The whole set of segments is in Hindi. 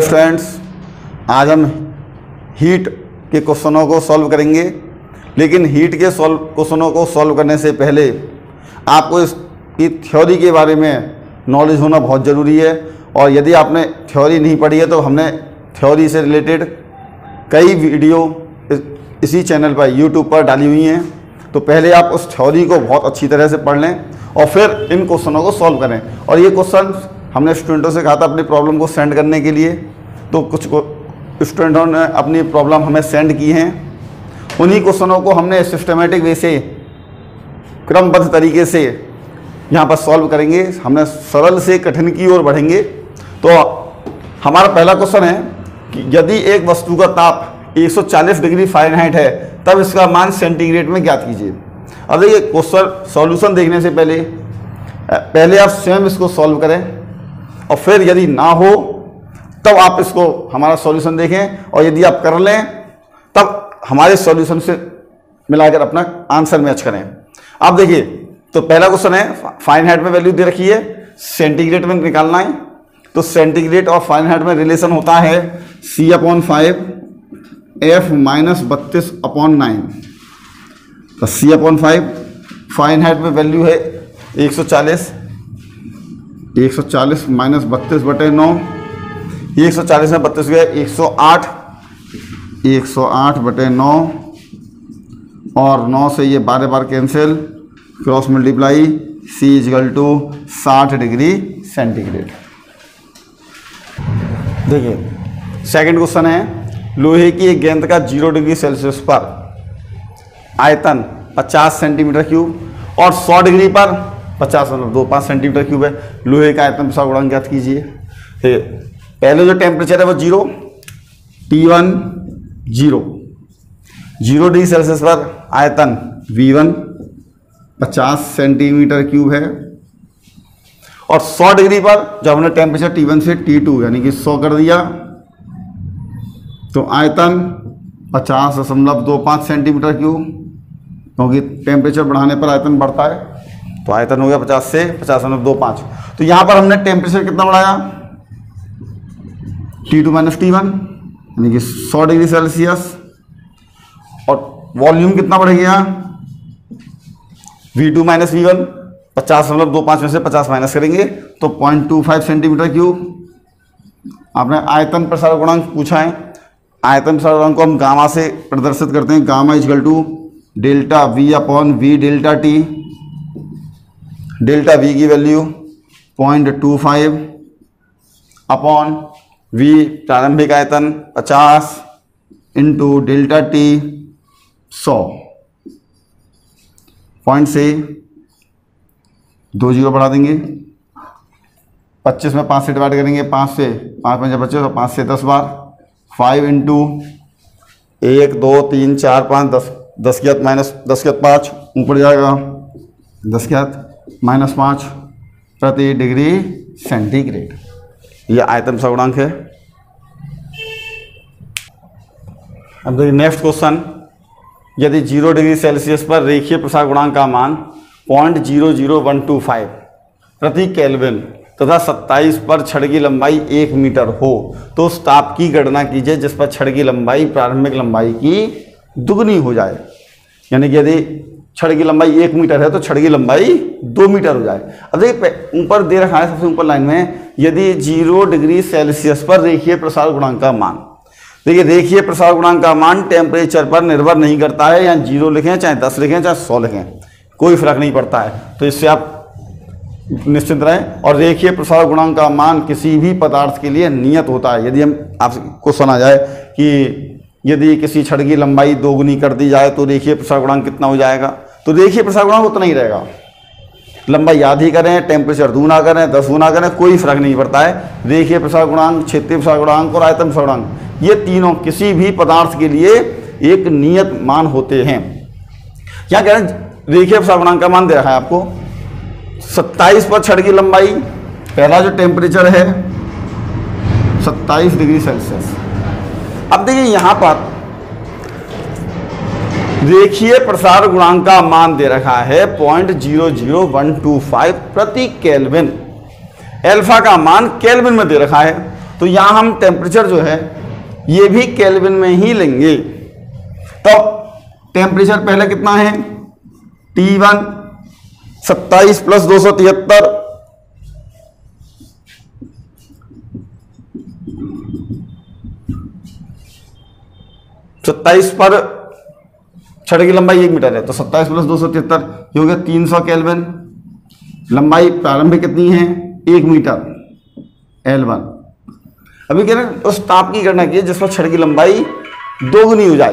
फ्रेंड्स, आज हम हीट के क्वेश्चनों को सॉल्व करेंगे। लेकिन हीट के क्वेश्चनों को सॉल्व करने से पहले आपको इसकी थ्योरी के बारे में नॉलेज होना बहुत ज़रूरी है। और यदि आपने थ्योरी नहीं पढ़ी है तो हमने थ्योरी से रिलेटेड कई वीडियो इसी चैनल पर यूट्यूब पर डाली हुई हैं। तो पहले आप उस थ्योरी को बहुत अच्छी तरह से पढ़ लें और फिर इन क्वेश्चनों को सॉल्व करें। और ये क्वेश्चन हमने स्टूडेंटों से कहा था अपनी प्रॉब्लम को सेंड करने के लिए, तो कुछ स्टूडेंटों ने अपनी प्रॉब्लम हमें सेंड की हैं। उन्हीं क्वेश्चनों को हमने सिस्टमेटिक वे से क्रमबद्ध तरीके से यहाँ पर सॉल्व करेंगे। हमने सरल से कठिन की ओर बढ़ेंगे। तो हमारा पहला क्वेश्चन है कि यदि एक वस्तु का ताप 140 डिग्री फ़ारेनहाइट है तब इसका मान सेंटीग्रेड में ज्ञात कीजिए। अब देखिए क्वेश्चन सॉल्यूशन देखने से पहले आप स्वयं इसको सॉल्व करें और फिर यदि ना हो तब आप इसको हमारा सॉल्यूशन देखें और यदि आप कर लें तब हमारे सॉल्यूशन से मिलाकर अपना आंसर मैच करें। आप देखिए तो पहला क्वेश्चन है फ़ारेनहाइट में वैल्यू दे रखी है, सेंटीग्रेड में निकालना है। तो सेंटीग्रेड और फ़ारेनहाइट में रिलेशन होता है C/5 F - 32/9। तो C/5 फ़ारेनहाइट में वैल्यू है 140 माइनस 32/9। 140 में 32 गया 108/9 और 9 से ये 12 बार cancel, cross multiply, C = 60 degree centigrade. देखिए सेकंड क्वेश्चन है लोहे की एक गेंद का 0 डिग्री सेल्सियस पर आयतन 50 सेंटीमीटर क्यूब और 100 डिग्री पर 50.25 सेंटीमीटर क्यूब है। लोहे का आयतन प्रसार गुणांक ज्ञात कीजिए। पहले जो टेम्परेचर है वो 0 T1 0 डिग्री सेल्सियस पर आयतन V1 50 सेंटीमीटर क्यूब है और 100 डिग्री पर जब हमने टेम्परेचर T1 से T2 यानी कि 100 कर दिया तो आयतन 50.25 सेंटीमीटर क्यूब, क्योंकि टेम्परेचर बढ़ाने पर आयतन बढ़ता है तो आयतन हो गया 50 से 50.25। तो यहाँ पर हमने टेम्परेचर कितना बढ़ाया T2 - T1 यानी कि 100 डिग्री सेल्सियस और वॉल्यूम कितना बढ़ गया V2 - V1 50.25 में से 50 माइनस करेंगे तो 0.25 सेंटीमीटर क्यूब। आपने आयतन प्रसार गुणांक पूछा है। आयतन प्रसार गुणांक को हम गामा से प्रदर्शित करते हैं। Gamma = delta V/V delta T। Delta V की वैल्यू 0.25 अपॉन V प्रारंभिक आयतन 50 इंटू डेल्टा T 100। पॉइंट से 2 0 बढ़ा देंगे। 25 में 5 से डिवाइड करेंगे, 5 से 5 5 25 और 5 से 10 बार। 5 इंटू 1 2 3 4 5 10 की 5 ऊपर जाएगा 10 की -5 प्रति डिग्री सेंटीग्रेड। यह आयतन प्रसार गुणांक है। अब देखिए नेक्स्ट क्वेश्चन, यदि 0 डिग्री सेल्सियस पर रेखीय प्रसार गुणांक का मान 0.00125 प्रति केल्विन तथा 27 पर छड़ की लंबाई 1 मीटर हो तो उस ताप की गणना कीजिए जिस पर छड़ की लंबाई प्रारंभिक लंबाई की दुगनी हो जाए। यानी कि यदि छड़ की लंबाई 1 मीटर है तो छड़ की लंबाई 2 मीटर हो जाए। अब देखिए ऊपर दे रखा है सबसे ऊपर लाइन में, यदि 0 डिग्री सेल्सियस पर रेखीय प्रसार गुणांक का मान। देखिए रेखीय प्रसार गुणांक का मान टेम्परेचर पर निर्भर नहीं करता है। यहाँ 0 लिखें चाहे 10 लिखें चाहे 100 लिखें, कोई फर्क नहीं पड़ता है। तो इससे आप निश्चिंत रहें। और रेखीय प्रसार गुणांक का मान किसी भी पदार्थ के लिए नियत होता है। यदि हम आपसे क्वेश्चन आ जाए कि यदि किसी छड़ की लंबाई 2 गुनी कर दी जाए तो रेखीय प्रसार गुणांक कितना हो जाएगा, तो रेखीय प्रसार गुणांक उतना ही रहेगा। लंबाई आधी करें, टेम्परेचर दूना करें, 10 गुना करें, कोई फर्क नहीं पड़ता है। रेखीय प्रसार गुणांक, क्षेत्रीय प्रसार गुणांक और आयतन प्रसार गुणांक, ये तीनों किसी भी पदार्थ के लिए एक नियत मान होते हैं। क्या कह रहे हैं, रेखीय प्रसार गुणांक का मान दे रखा है आपको 27 पर छड़ की लंबाई, पहला जो टेम्परेचर है 27 डिग्री सेल्सियस। अब देखिए यहां पर रेखीय प्रसार गुणांक का मान दे रखा है 0.00125 प्रति केल्विन। अल्फा का मान केल्विन में दे रखा है तो यहाँ हम टेम्परेचर जो है ये भी केल्विन में ही लेंगे। तो टेम्परेचर पहले कितना है, T1 27 + 273, पर छड़ की लंबाई 1 मीटर है, तो 27 + 273 ये हो गया 300 केल्विन। लंबाई प्रारंभिक कितनी है, 1 मीटर, L1। अभी कह रहे हैं उस ताप की गणना की जिस पर छड़ की लंबाई दोगुनी हो जाए।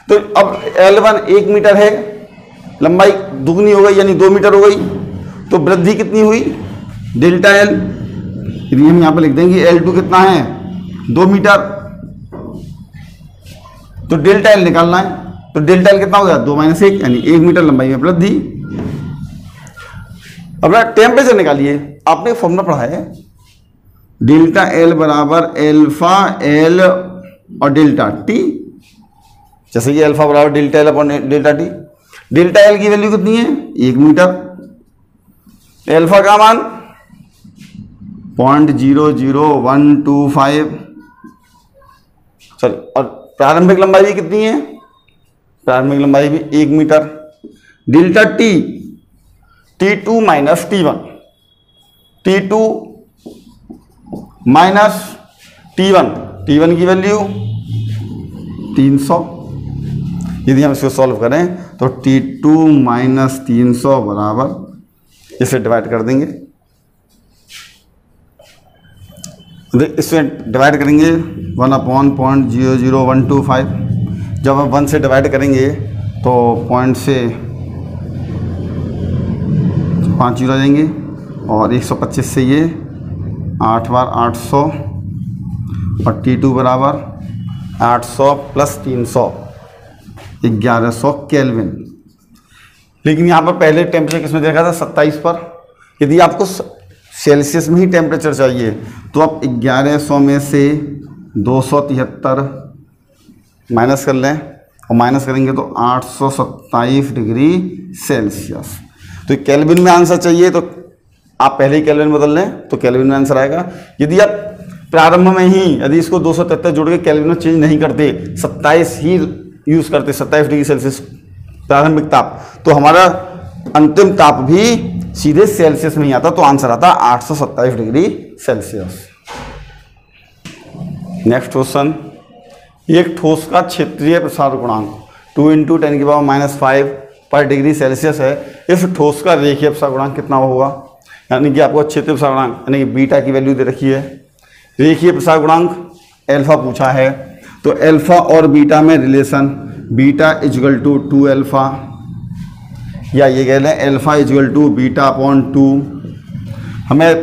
तो अब L1 1 मीटर है, लंबाई दुगनी हो गई यानी 2 मीटर हो गई, तो वृद्धि कितनी हुई, डेल्टा L। यदि हम यहाँ पर लिख देंगे L2 कितना है, 2 मीटर, तो डेल्टा L निकालना है, तो डेल्टा L कितना हो गया, 2 - 1 यानी 1 मीटर लंबाई में वृद्धि। अब टेम्परेचर निकालिए, आपने फॉर्मूला पढ़ा है, डेल्टा L बराबर अल्फा L और डेल्टा T। जैसे कि अल्फा बराबर delta L upon delta T। Delta L की वैल्यू कितनी है, 1 मीटर, अल्फा का मान 0.00125, चलो, और प्रारंभिक लंबाई भी कितनी है, प्रारंभिक लंबाई भी 1 metre. Delta T T2 - T1, T2 - T1 की वैल्यू 300। यदि हम इसको सॉल्व करें तो T2 - 300 बराबर, इसे डिवाइड कर देंगे, इसमें डिवाइड करेंगे 1/00125। जब हम 1 से डिवाइड करेंगे तो पॉइंट से 5 जीरो जाएंगे, और 125 से ये 8 बार 800, और T2 बराबर 800 + 300 1100 केल्विन। लेकिन यहाँ पर पहले टेम्परेचर किसमें देखा था, 27 पर। यदि आपको सेल्सियस में ही टेम्परेचर चाहिए तो आप 1100 में से 273 माइनस कर लें, और माइनस करेंगे तो 827 डिग्री सेल्सियस। तो केल्विन में आंसर चाहिए तो आप पहले ही केल्विन बदल लें तो केल्विन में आंसर आएगा। यदि आप प्रारंभ में ही यदि इसको 273 जोड़ के केल्विन में चेंज नहीं करते, 27 ही यूज़ करते, 27 डिग्री सेल्सियस प्रारंभिक ताप, तो हमारा अंतिम ताप भी सीधे सेल्सियस में ही आता, तो आंसर आता 827 डिग्री सेल्सियस। नेक्स्ट क्वेश्चन, एक ठोस का क्षेत्रीय प्रसार गुणांक 2 × 10⁻⁵ पर डिग्री सेल्सियस है। इस ठोस का रेखीय प्रसार गुणांक कितना होगा, यानी कि आपको क्षेत्रीय प्रसार गुणांक यानी कि बीटा की वैल्यू दे रखी है। रेखीय प्रसार गुणांक अल्फा पूछा है, तो अल्फा और बीटा में रिलेशन, बीटा = 2α, या ये कह लें अल्फा = β/2। हमें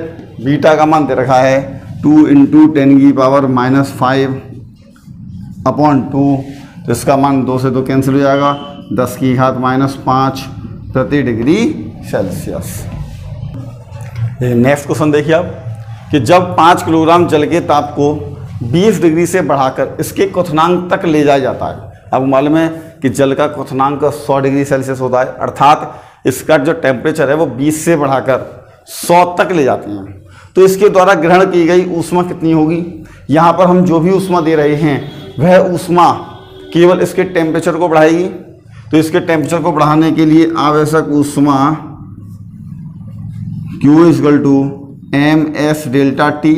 बीटा का मान दे रखा है 2 × 10⁻⁵/2, तो इसका मान 2 से 2 कैंसिल हो जाएगा, 10⁻⁻5 प्रति डिग्री सेल्सियस। नेक्स्ट क्वेश्चन देखिए आप, कि जब 5 किलोग्राम जल के ताप को 20 डिग्री से बढ़ाकर इसके क्वथनांक तक ले जाया जाता है। आपको मालूम है कि जल का क्वथनांक 100 डिग्री सेल्सियस होता है, अर्थात इसका जो टेम्परेचर है वो 20 से बढ़ाकर 100 तक ले जाते हैं। तो इसके द्वारा ग्रहण की गई ऊष्मा कितनी होगी। यहाँ पर हम जो भी ऊष्मा दे रहे हैं वह ऊष्मा केवल इसके टेम्परेचर को बढ़ाएगी। तो इसके टेम्परेचर को बढ़ाने के लिए आवश्यक ऊष्मा Q = ms ΔT,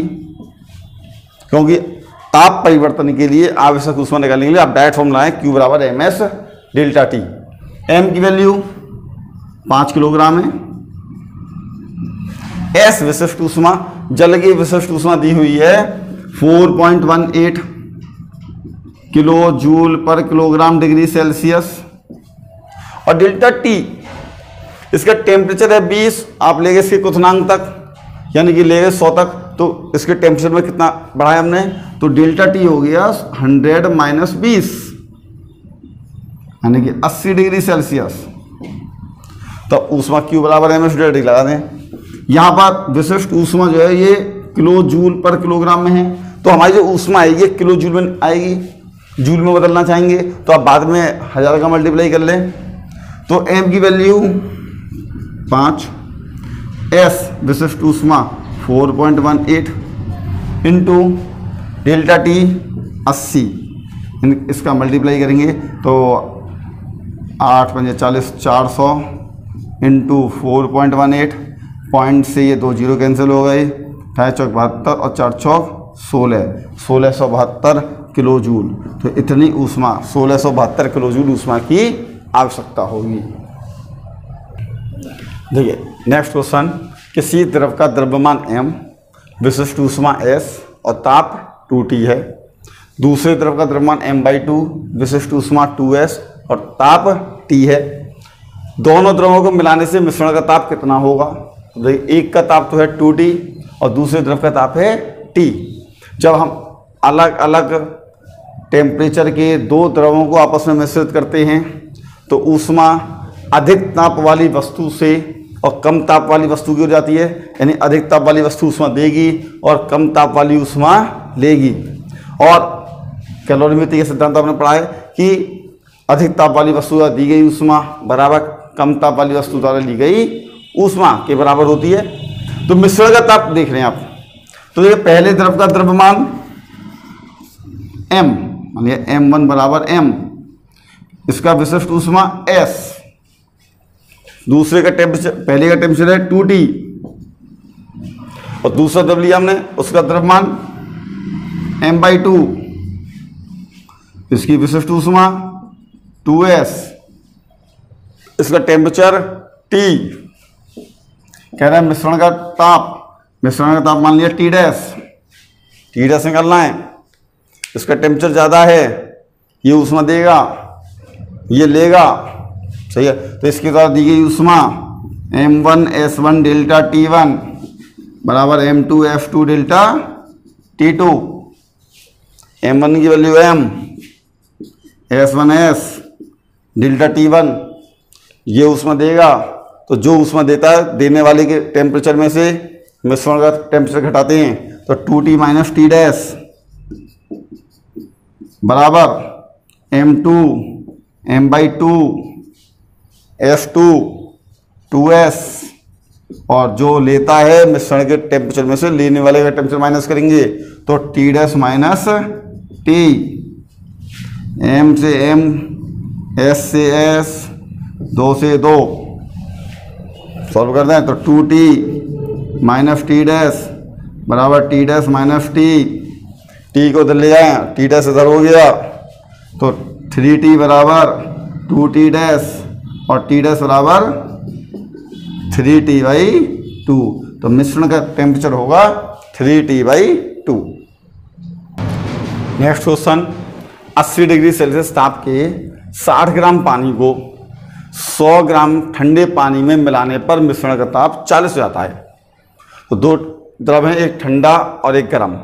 क्योंकि ताप परिवर्तन के लिए आवश्यक ऊष्मा निकालने के लिए आप डायरेक्ट फॉर्मूला है Q = ms ΔT। m की वैल्यू 5 किलोग्राम है। s विशिष्ट ऊष्मा, जल की विशिष्ट ऊष्मा दी हुई है 4.18 किलो जूल पर किलोग्राम डिग्री सेल्सियस। और डेल्टा T, इसका टेम्परेचर है 20, आप ले गए इसके क्वथनांक तक यानी कि ले गए 100 तक, तो इसके टेम्परेचर में कितना बढ़ाया हमने, तो डेल्टा T हो गया 100 - 20 यानी कि 80 डिग्री सेल्सियस। तो ऊष्मा Q = ms ΔT लगा दें। यहाँ पर विशिष्ट ऊष्मा जो है ये किलो जूल पर किलोग्राम में है, तो हमारी जो ऊष्मा आएगी किलो जूल में आएगी, जूल में बदलना चाहेंगे तो आप बाद में 1000 का मल्टीप्लाई कर लें। तो m की वैल्यू 5, s विशिष्ट ऊष्मा 4.18, इंटू डेल्टा टी 80, इसका मल्टीप्लाई करेंगे तो 8 पंजे 40, 400 इंटू 4.18, पॉइंट से ये 2 जीरो कैंसिल हो गए, 5 चौक 72 और 4 चौक 16, 1672 किलो जूल। तो इतनी ऊष्मा 1672 किलो जूल ऊष्मा की आवश्यकता होगी। देखिए नेक्स्ट क्वेश्चन, किसी द्रव का द्रव्यमान m, विशिष्ट ऊष्मा s और ताप 2T है। दूसरे द्रव का द्रव्यमान m/2, विशिष्ट ऊष्मा 2s और ताप T है। दोनों द्रवों को मिलाने से मिश्रण का ताप कितना होगा? तो देखिए एक का ताप तो है 2T और दूसरे द्रव का ताप है T। जब हम अलग अलग टेम्परेचर के दो द्रवों को आपस में मिश्रित करते हैं तो ऊष्मा अधिक ताप वाली वस्तु से और कम ताप वाली वस्तु की हो जाती है, यानी अधिक ताप वाली वस्तु ऊष्मा देगी और कम ताप वाली ऊष्मा लेगी। और कैलोरीमेट्री का सिद्धांत आपने पढ़ा है कि अधिक ताप वाली वस्तु द्वारा दी गई ऊष्मा बराबर कम ताप वाली वस्तु द्वारा ली गई ऊष्मा के बराबर होती है। तो मिश्रण का ताप देख रहे हैं आप, तो देखिए पहले द्रव का द्रव्यमान m, मानिए m1 बराबर m, इसका विशिष्ट ऊष्मा s, दूसरे का टेम्परेचर, पहले का टेम्परेचर है 2T और दूसरा द्रव लिया हमने, उसका द्रव्यमान m/2, इसकी विशिष्ट ऊष्मा 2s, इसका टेम्परेचर T। कह रहे हैं मिश्रण का ताप मान लिया T डैश निकालना है, इसका टेम्परेचर ज़्यादा है, ये ऊष्मा देगा, ये लेगा, सही है। तो इसके द्वारा दी गई ऊष्मा m1s1 डेल्टा T1 बराबर m2f2 डेल्टा T2। m1 की value m, s1s delta T1, ये ऊष्मा देगा। तो जो ऊष्मा देता है देने वाले के टेम्परेचर में से मिश्रण का टेम्परेचर घटाते हैं तो 2T माइनस T डैश बराबर m2 m/2 f2 2s, और जो लेता है मिश्रण के टेम्परेचर में से लेने वाले का टेम्परेचर माइनस करेंगे तो T dash minus T, m से m, s से s, 2 से 2 सॉल्व कर दें तो 2T माइनस T डैश बराबर T dash minus T, T को इधर ले जाएं, T डैश इधर हो गया तो 3T बराबर 2T डैश और T डैश बराबर 3T/2। तो मिश्रण का टेम्परेचर होगा 3T/2। Next question, 80 degree Celsius ताप के 60 ग्राम पानी को 100 ग्राम ठंडे पानी में मिलाने पर मिश्रण का ताप 40 हो जाता है। तो दो द्रव हैं, एक ठंडा और एक गर्म,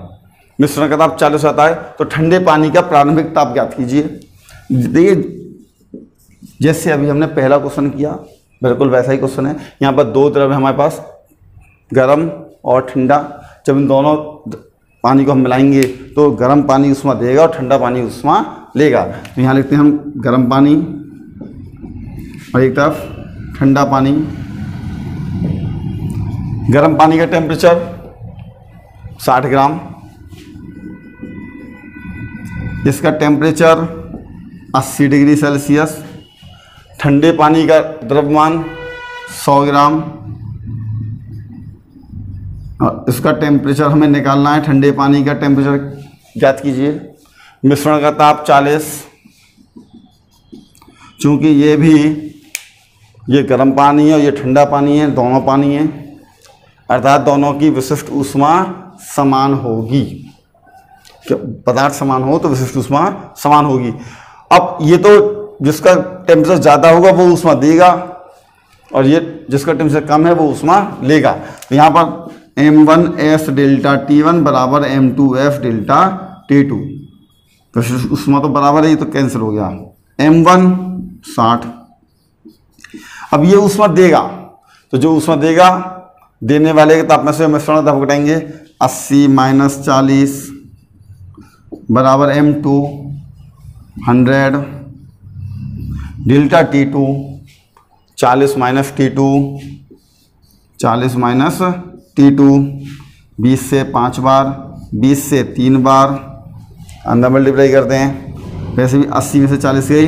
मिश्रण का ताप 40 हो जाता है। तो ठंडे पानी का प्रारंभिक ताप ज्ञात कीजिए। देखिए जैसे अभी हमने पहला क्वेश्चन किया बिल्कुल वैसा ही क्वेश्चन है। यहाँ पर दो द्रव है हमारे पास, गर्म और ठंडा। जब इन दोनों पानी को हम मिलाएंगे तो गर्म पानी ऊष्मा देगा और ठंडा पानी ऊष्मा लेगा। तो यहाँ लिखते हैं हम गर्म पानी और एक तरफ ठंडा पानी। गर्म पानी का टेम्परेचर 60 ग्राम, इसका टेम्परेचर 80 डिग्री सेल्सियस। ठंडे पानी का द्रव्यमान 100 ग्राम और इसका टेम्परेचर हमें निकालना है। ठंडे पानी का टेम्परेचर ज्ञात कीजिए। मिश्रण का ताप 40, चूँकि ये गर्म पानी है और ये ठंडा पानी है, दोनों पानी है, अर्थात दोनों की विशिष्ट ऊष्मा समान होगी। पदार्थ समान हो तो विशिष्ट ऊष्मा समान होगी। अब ये तो जिसका टेम्परेचर ज़्यादा होगा वो ऊष्मा देगा और ये जिसका टेम्परेचर कम है वो ऊष्मा लेगा। तो यहाँ पर m1s डेल्टा T1 बराबर m2f डेल्टा T2, विशिष्ट ऊष्मा तो बराबर है, ये तो कैंसिल हो गया। m1 60, अब ये ऊष्मा देगा, तो जो ऊष्मा देगा देने वाले के ताप में से मिश्रण ताप घटाएंगे। 80 माइनस 40 बराबर m2 100 delta T2 40 minus T2 40 minus T2 20 से 5 बार 20 से 3 बार अंदर मल्टीप्लाई करते हैं। वैसे भी 80 में से 40 गई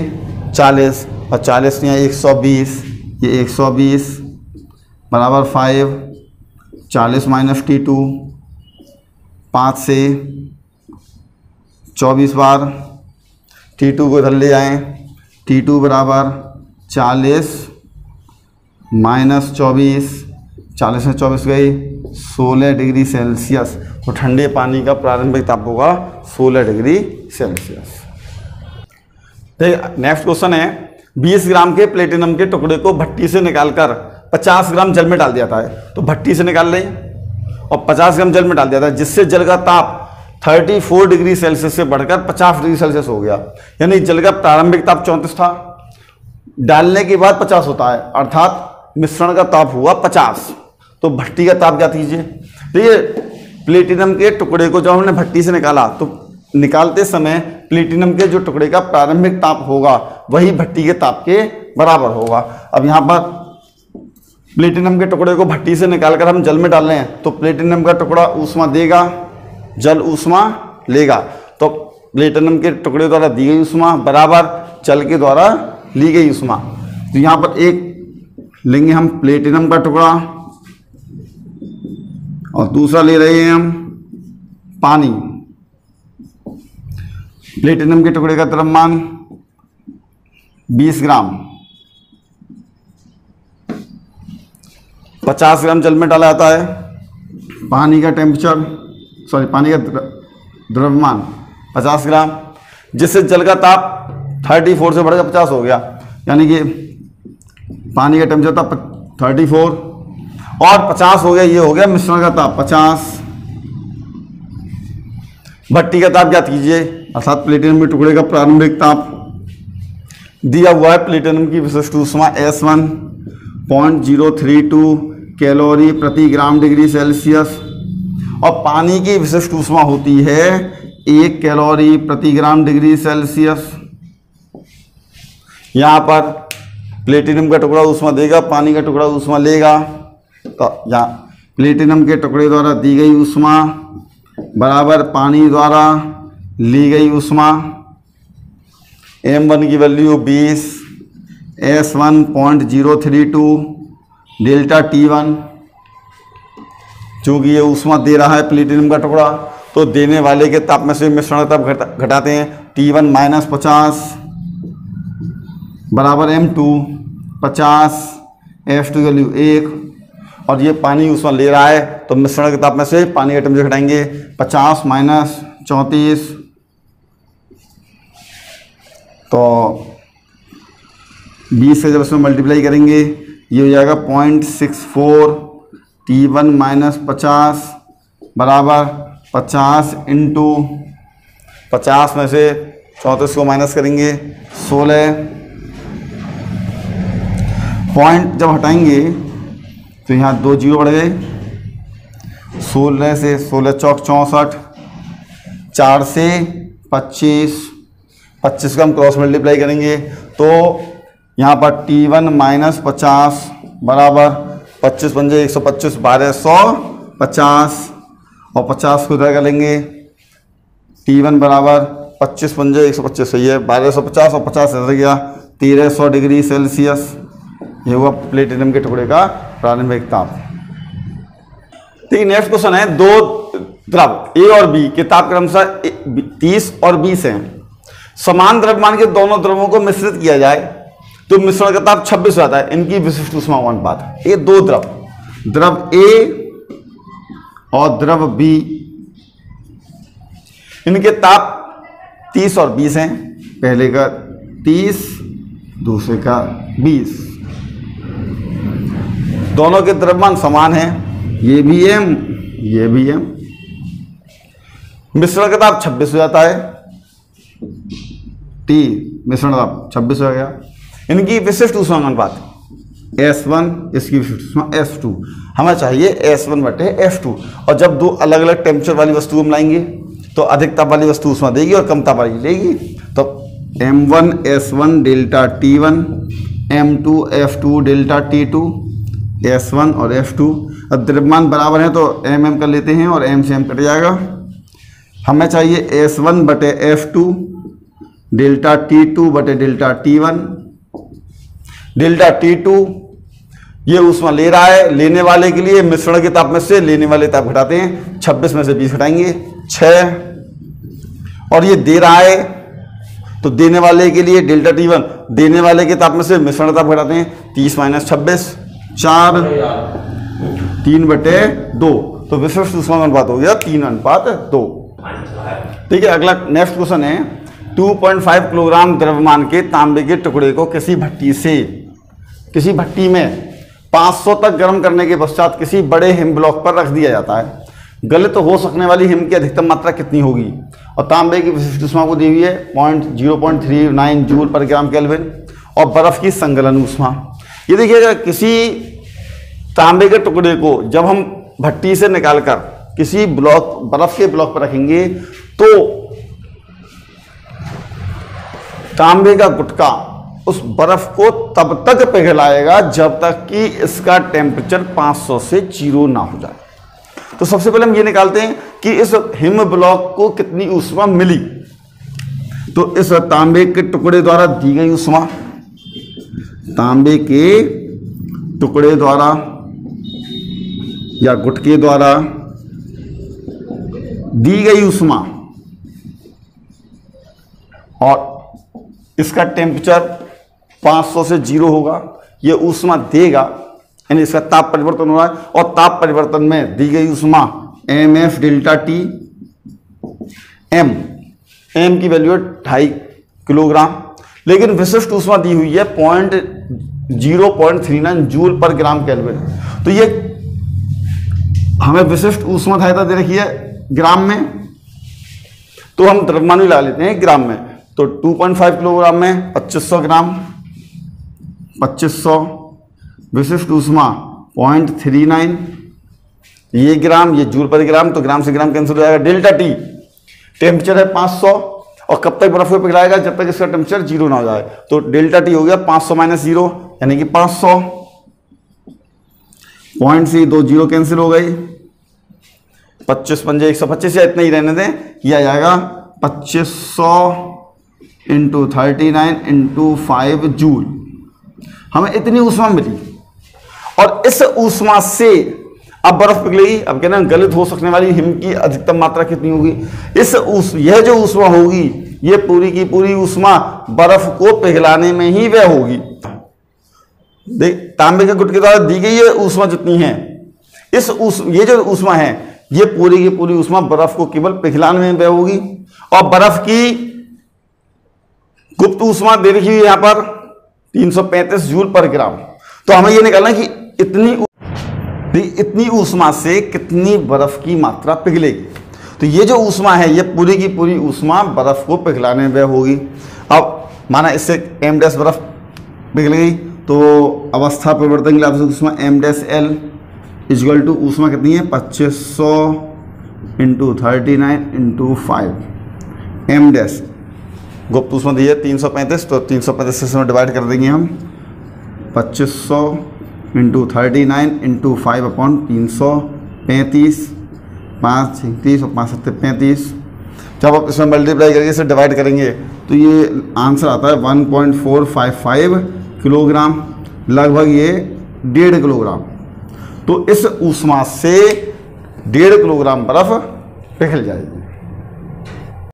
40 और 40 यहाँ 120, ये 120 बराबर 5, 40 माइनस T2 5 से 24 बार। T2 को इधर ले जाएँ, T2 बराबर 40 माइनस 24, 40 में 24 गई 16 डिग्री सेल्सियस। तो ठंडे पानी का प्रारंभिक ताप होगा 16 डिग्री सेल्सियस। नेक्स्ट क्वेश्चन है 20 ग्राम के प्लेटिनम के टुकड़े को भट्टी से निकालकर 50 ग्राम जल में डाल दिया जाता है। तो भट्टी से निकाल लें और 50 ग्राम जल में डाल दिया जाता है, जिससे जल का ताप 34 डिग्री सेल्सियस से बढ़कर 50 डिग्री सेल्सियस हो गया। यानी जल का प्रारंभिक ताप 34 था, डालने के बाद 50 होता है, अर्थात मिश्रण का ताप हुआ 50। तो भट्टी का ताप क्या कीजिए। देखिए प्लेटिनम के टुकड़े को जब हमने भट्टी से निकाला तो निकालते समय प्लेटिनम के जो टुकड़े का प्रारंभिक ताप होगा वही भट्टी के ताप के बराबर होगा। अब यहाँ पर प्लेटिनम के टुकड़े को भट्टी से निकालकर हम जल में डाल रहे हैं तो प्लेटिनम का टुकड़ा ऊष्मा देगा, जल ऊष्मा लेगा। तो प्लेटिनम के टुकड़े द्वारा दी गई ऊष्मा बराबर जल के द्वारा ली गई ऊष्मा। तो यहाँ पर एक लेंगे हम प्लेटिनम का टुकड़ा और दूसरा ले रहे हैं हम पानी। प्लेटिनम के टुकड़े का द्रव्यमान 20 ग्राम, 50 ग्राम जल में डाला जाता है। पानी का पानी का द्रव्यमान 50 ग्राम, जिससे जल का ताप 34 से बढ़कर 50 हो गया। यानी कि पानी का टेम्परेचर था 34 और 50 हो गया, ये हो गया मिश्रण का ताप 50। भट्टी का ताप ज्ञात कीजिए, अर्थात प्लेटिनम के टुकड़े का प्रारंभिक ताप दिया हुआ है। प्लेटिनम की विशिष्ट ऊष्मा S1 0.032 कैलोरी प्रति ग्राम डिग्री सेल्सियस और पानी की विशिष्ट ऊष्मा होती है 1 कैलोरी प्रति ग्राम डिग्री सेल्सियस। यहाँ पर प्लेटिनम का टुकड़ा ऊष्मा देगा, पानी का टुकड़ा ऊष्मा लेगा। तो यहाँ प्लेटिनम के टुकड़े द्वारा दी गई ऊष्मा बराबर पानी द्वारा ली गई ऊष्मा। M1 की वैल्यू 20, S1 0.032 डेल्टा T1। चूँकि ये ऊष्मा दे रहा है प्लेटिनम का टुकड़ा तो देने वाले के ताप में से मिश्रण का ताप घटाते हैं। T1 माइनस 50 बराबर M2 50, F2 की वैल्यू 1 और ये पानी ऊष्मा ले रहा है तो मिश्रण के ताप में से पानी का टेम्परेचर घटाएंगे। 50 माइनस 34 तो 20 से जब इसमें मल्टीप्लाई करेंगे ये हो जाएगा 0.64। T1 माइनस 50 बराबर 50 इंटू 50 में से 34 को माइनस करेंगे 16। पॉइंट जब हटाएंगे तो यहाँ 2 जीरो बढ़ गए। 16 से 16 चौक 64, 4 से 25, 25 का हम क्रॉस मल्टीप्लाई करेंगे तो यहाँ पर T1 माइनस 50 बराबर 25 पंजे 125 1250 और 50 को इधर कर लेंगे। T1 बराबर 25 पंजे 125 सही है 1250 और 50 इधर गया 1300 डिग्री सेल्सियस। ये हुआ प्लेटिनम के टुकड़े का प्रारंभिक ताप। ठीक, नेक्स्ट क्वेश्चन है दो द्रव A और B के ताप क्रमशः 30 और 20 हैं। समान द्रव्यमान के दोनों द्रवों को मिश्रित किया जाए तो मिश्रण का ताप 26 आता है। इनकी विशिष्ट ऊष्मा अनुपात। ये दो द्रव A और द्रव B, इनके ताप 30 और 20 हैं। पहले का 30, दूसरे का 20। दोनों के द्रव्यमान समान हैं, ये भी M, ये भी M। मिश्रण का ताप 26 हो जाता है, T मिश्रण ताप 26 हो गया। इनकी विशिष्ट ऊष्मा अनुपात S1, इसकी विशिष्ट ऊष्मा S2। हमें चाहिए S1 बटे S2 और जब दो अलग अलग टेम्परेचर वाली वस्तु हम लाएंगे तो अधिक ताप वाली वस्तु ऊष्मा देगी और कम ताप वाली लेगी। तो M1 S1 delta T1, M2 F2 delta T2, S1 और F2। अब द्रव्यमान बराबर है तो M कर लेते हैं और M से M कट जाएगा। हमें चाहिए S1 बटे F2 डेल्टा T2 बटे डेल्टा T1। डेल्टा T2 ये ऊष्मा ले रहा है, लेने वाले के लिए मिश्रण के ताप में से लेने वाले ताप घटाते हैं, 26 में से 20 घटाएंगे 6। और ये दे रहा है तो देने वाले के लिए डेल्टा T1 देने वाले के ताप में से मिश्रण ताप घटाते हैं, 30 माइनस 26 4 3 बटे 2। तो विशिष्ट ऊष्मा का अनुपात हो गया 3:2। ठीक है, अगला नेक्स्ट क्वेश्चन है 2.5 किलोग्राम द्रव्यमान के तांबे के टुकड़े को किसी भट्टी में 500 तक गर्म करने के पश्चात किसी बड़े हिम ब्लॉक पर रख दिया जाता है। गलित हो सकने वाली हिम की अधिकतम मात्रा कितनी होगी? और तांबे की विशिष्ट ऊष्मा को दी हुई है 0.39 जूल पर ग्राम केल्विन। और बर्फ की संगलन ऊष्मा, ये देखिएगा, किसी तांबे के टुकड़े को जब हम भट्टी से निकालकर किसी बर्फ के ब्लॉक पर रखेंगे तो तांबे का गुटका उस बर्फ को तब तक पिघलाएगा जब तक कि इसका टेम्परेचर 500 से 0 ना हो जाए। तो सबसे पहले हम ये निकालते हैं कि इस हिम ब्लॉक को कितनी ऊष्मा मिली। तो इस तांबे के टुकड़े द्वारा दी गई ऊष्मा, तांबे के टुकड़े द्वारा या गुटके द्वारा दी गई ऊष्मा और इसका टेम्परेचर 500 से 0 होगा, ये ऊष्मा देगा, यानी इसका ताप परिवर्तन हो रहा है। और ताप परिवर्तन में दी गई ऊष्मा mf डेल्टा T, m की वैल्यू है 2.5 किलोग्राम, लेकिन विशिष्ट ऊष्मा दी हुई है 0.39 जूल पर ग्राम केल्विन। तो ये हमें विशिष्ट ऊष्मा धारिता दे रखी है ग्राम में, तो हम द्रव्यमान भी लगा लेते हैं ग्राम में। तो 2.5 किलोग्राम में 2500 ग्राम, 2500 विशिष्ट ऊष्मा 0.39, ये ग्राम, ये जूल पर ग्राम, तो ग्राम से ग्राम कैंसिल हो जाएगा। डेल्टा T टेम्परेचर है 500 और कब तक बर्फ को पिघलाएगा? जब तक इसका टेम्परेचर 0 ना हो जाए। तो डेल्टा T हो गया 500 माइनस 0 यानी कि 500, पॉइंट से 2 0 कैंसिल हो गई, 25 पंजे 125 या इतना ही रहने दें, यह आ जाएगा 2500 इंटू 39 इंटू 5 जूल। हमें इतनी ऊष्मा मिली और इस ऊष्मा से अब बर्फ पिघलेगी। अब कहना गलित हो सकने वाली हिम की अधिकतम मात्रा कितनी होगी? यह जो ऊष्मा होगी ये पूरी की पूरी ऊष्मा बर्फ को पिघलाने में ही वह होगी। देख, तांबे के गुटके द्वारा दी गई ये ऊष्मा जितनी है, ये जो ऊष्मा है ये पूरी की पूरी ऊष्मा बर्फ को केवल पिघलाने में वह होगी। और बर्फ की गुप्त ऊष्मा दे रखी है यहां पर 335 जूल पर ग्राम। तो हमें यह निकालना है कि इतनी ऊष्मा से कितनी बर्फ की मात्रा पिघलेगी। तो ये जो ऊष्मा है ये पूरी की पूरी ऊष्मा बर्फ को पिघलाने में होगी। अब माना इससे m डैश बर्फ पिघल गई तो अवस्था परिवर्तन के लिए ऊष्मा m dash L equal to ऊष्मा कितनी है 2500 इंटू 39 इंटू 5 m डैश गुप्त ऊष्मा दी है 335, तो 335 से डिवाइड कर देंगे हम 2500 इंटू 39 इंटू 5 अपॉन 335, 5 30 और 5 7 35। जब आप इसमें मल्टीप्लाई करके इसे डिवाइड करेंगे तो ये आंसर आता है 1.455 किलोग्राम, लगभग ये 1.5 किलोग्राम। तो इस ऊष्मा से 1.5 किलोग्राम बर्फ पिघल जाएगी।